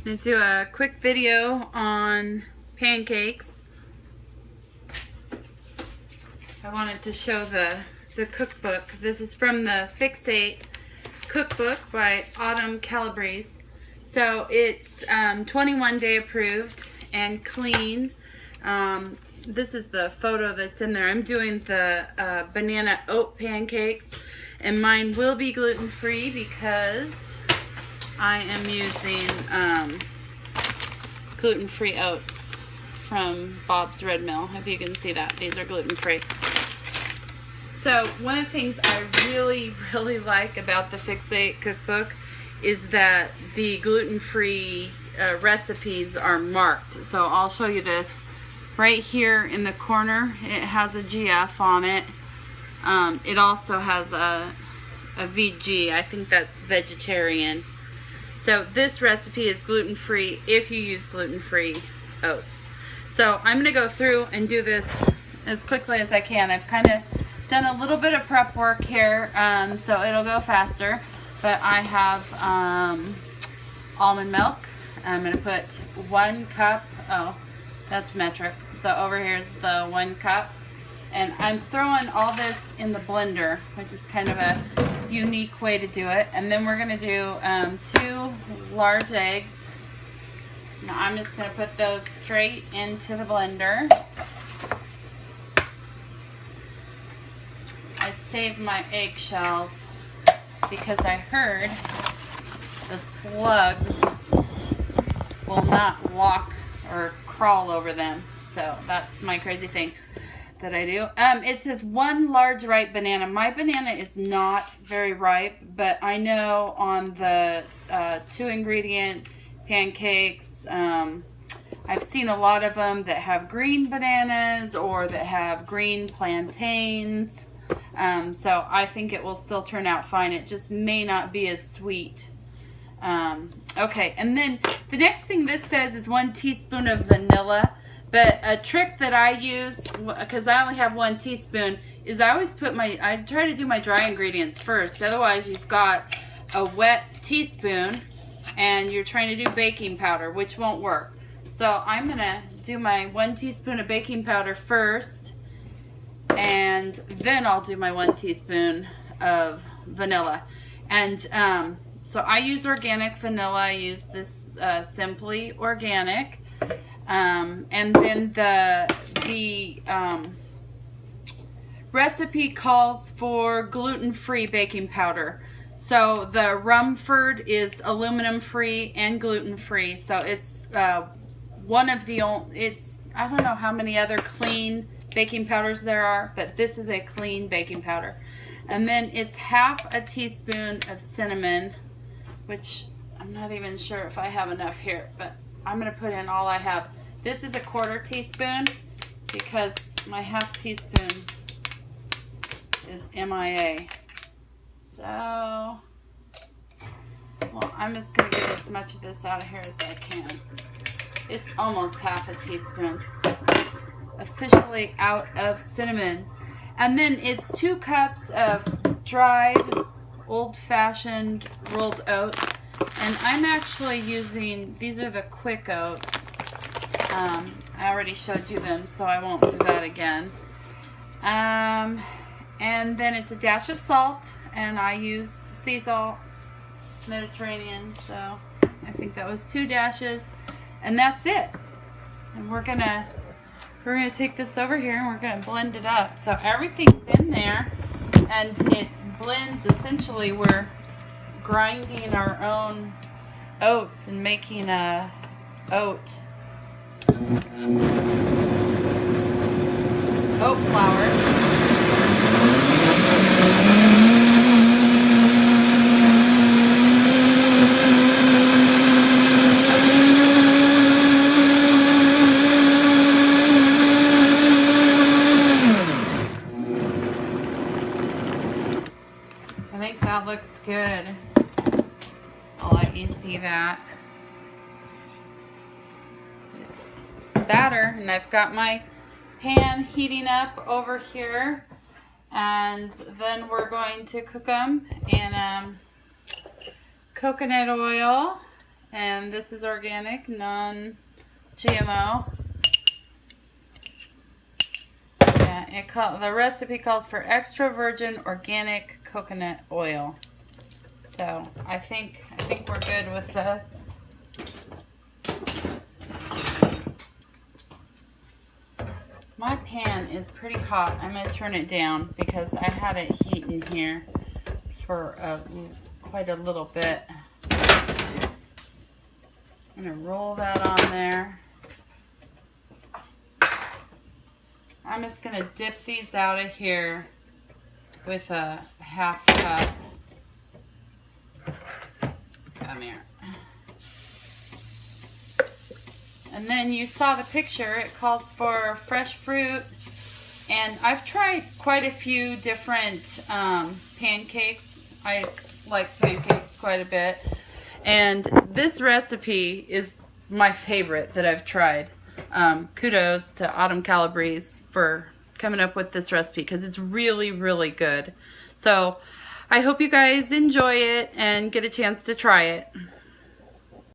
I'm going to do a quick video on pancakes. I wanted to show the cookbook. This is from the Fix8 cookbook by Autumn Calabrese. So it's 21 day approved and clean. This is the photo that's in there. I'm doing the banana oat pancakes, and mine will be gluten-free because I am using gluten-free oats from Bob's Red Mill. If you can see that, these are gluten-free. So one of the things I really like about the Fix8 cookbook is that the gluten-free recipes are marked. So I'll show you this. Right here in the corner, it has a GF on it. It also has a VG. I think that's vegetarian. So this recipe is gluten-free if you use gluten-free oats. So I'm going to go through and do this as quickly as I can. I've kind of done a little bit of prep work here, so it'll go faster. But I have almond milk. I'm going to put 1 cup. Oh, that's metric. So over here is the 1 cup. And I'm throwing all this in the blender, which is kind of a unique way to do it. And then we're going to do 2 large eggs. Now I'm just going to put those straight into the blender. I saved my eggshells because I heard the slugs will not walk or crawl over them. So that's my crazy thing that I do. It says 1 large ripe banana. My banana is not very ripe, but I know on the 2 ingredient pancakes, I've seen a lot of them that have green bananas or that have green plantains. So I think it will still turn out fine. It just may not be as sweet. Okay, and then the next thing this says is 1 teaspoon of vanilla. But a trick that I use, because I only have 1 teaspoon, is I always put I try to do my dry ingredients first. Otherwise, you've got a wet teaspoon and you're trying to do baking powder, which won't work. So I'm going to do my 1 teaspoon of baking powder first, and then I'll do my 1 teaspoon of vanilla. And so I use organic vanilla. I use this Simply Organic. And then the recipe calls for gluten-free baking powder. So the Rumford is aluminum-free and gluten-free. So it's one of the only, I don't know how many other clean baking powders there are, but this is a clean baking powder. And then it's half a teaspoon of cinnamon, which I'm not even sure if I have enough here, but I'm going to put in all I have. This is a 1/4 teaspoon because my half teaspoon is MIA. So, well, I'm just going to get as much of this out of here as I can. It's almost half a teaspoon. Officially out of cinnamon. And then it's 2 cups of dried, old-fashioned rolled oats. And I'm actually using, these are the quick oats. I already showed you them, so I won't do that again. And then it's a dash of salt, and I use sea salt, Mediterranean, so I think that was 2 dashes, and that's it. And we're gonna take this over here and we're gonna blend it up. So everything's in there, and it blends. Essentially, we're grinding our own oats and making a oat flour. I think that looks good. I'll let you see that. It's batter, and I've got my pan heating up over here, and then we're going to cook them in coconut oil And this is organic, non-GMO. Yeah, the recipe calls for extra virgin organic coconut oil. So I think we're good with this. My pan is pretty hot. I'm going to turn it down because I had it heating here for quite a little bit. I'm going to roll that on there. I'm just going to dip these out of here with a half cup. Come here. And then you saw the picture. It calls for fresh fruit. And I've tried quite a few different pancakes. I like pancakes quite a bit. And this recipe is my favorite that I've tried. Kudos to Autumn Calabrese for coming up with this recipe because it's really, really good. So I hope you guys enjoy it and get a chance to try it.